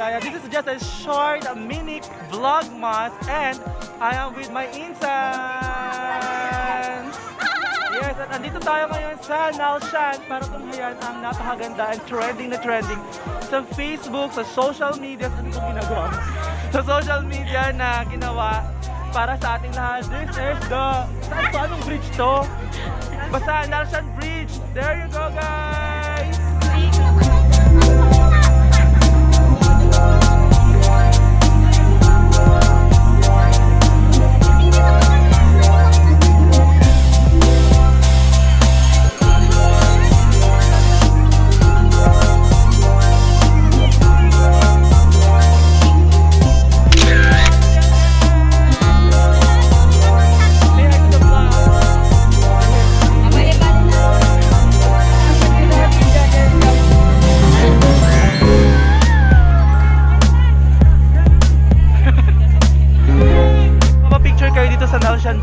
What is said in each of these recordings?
Gaya. This is just a short mini vlogmas and I am with my insans. Yes, at andito tayo ngayon sa Nalshan para tunghayan ang napakaganda and trending na trending sa Facebook, sa social media. Ano itong ginagawa? Sa social media na ginawa para sa ating lahat. This is the... Saan to? Anong bridge to? Basta Nalshan Bridge. There you go, guys!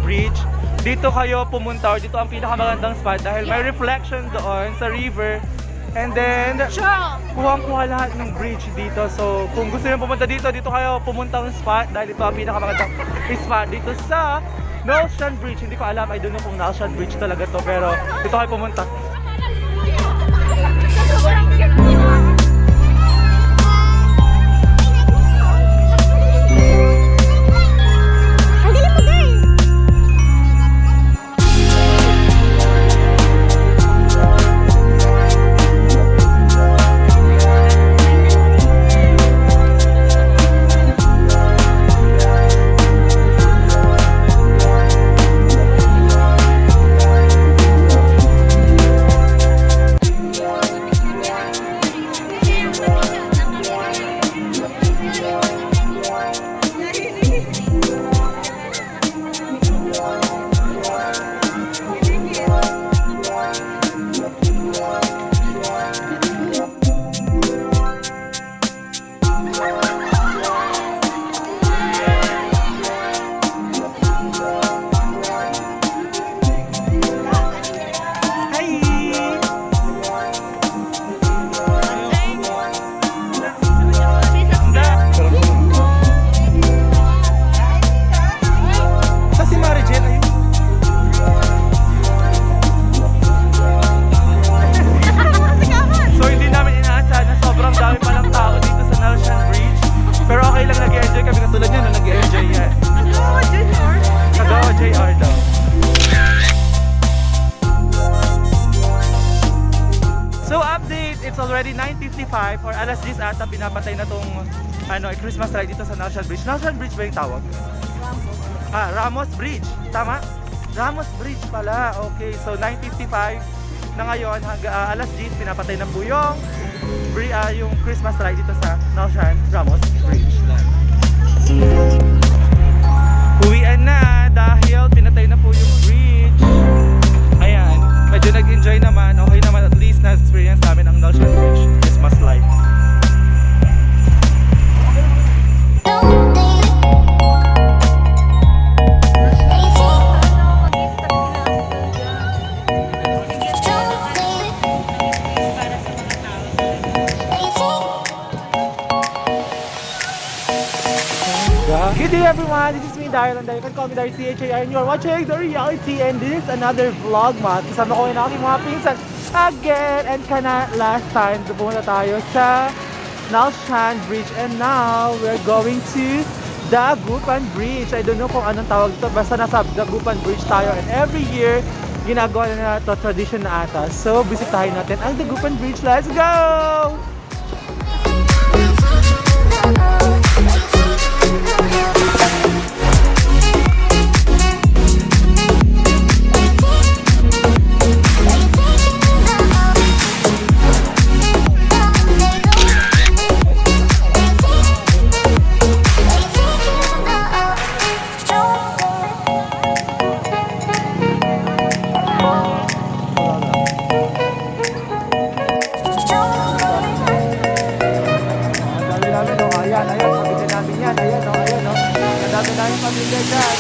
Bridge. Dito kayo pumunta or dito ang pinakamagandang spot dahil may reflection doon sa river. And then, kuhang-kuha lahat ng bridge dito. So, kung gusto niyo pumunta dito, dito kayo pumunta ng spot dahil ito ang pinakamagandang spot dito sa Nalshan Bridge. Hindi ko alam, I don't know kung Nalshan Bridge talaga to, pero dito kayo pumunta. It's already 9:55 or alas 10 ata pinapatay na tong Christmas light dito sa Nalshan Bridge. Nalshan Bridge ba yung tawag? Ramos Bridge. Tama? Ramos Bridge pala. Okay, so 9:55 na ngayon hanggang alas 10 pinapatay na po yung Christmas light dito sa Nalshan Ramos Bridge. Uwian na dahil pinatay na po yung bridge. Ayan, medyo nag-enjoy naman. Okay naman, at least na-experience namin ang Nalshan Bridge Christmas light. Good day everyone, this is me Daryl and you can call me Daryl CHAR and you are watching The Reality and this is another vlogmas. Kasama ko yung aking mga pinsan again and last time pumunta tayo sa Nalshan Bridge and now we're going to Dagupan Bridge. I don't know kung anong tawag ito, basta nasa Dagupan Bridge tayo and every year ginagawa na ito, tradition na ata. So bisitahin natin ang Dagupan Bridge. Let's go! Pamilya dyan.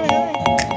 dami.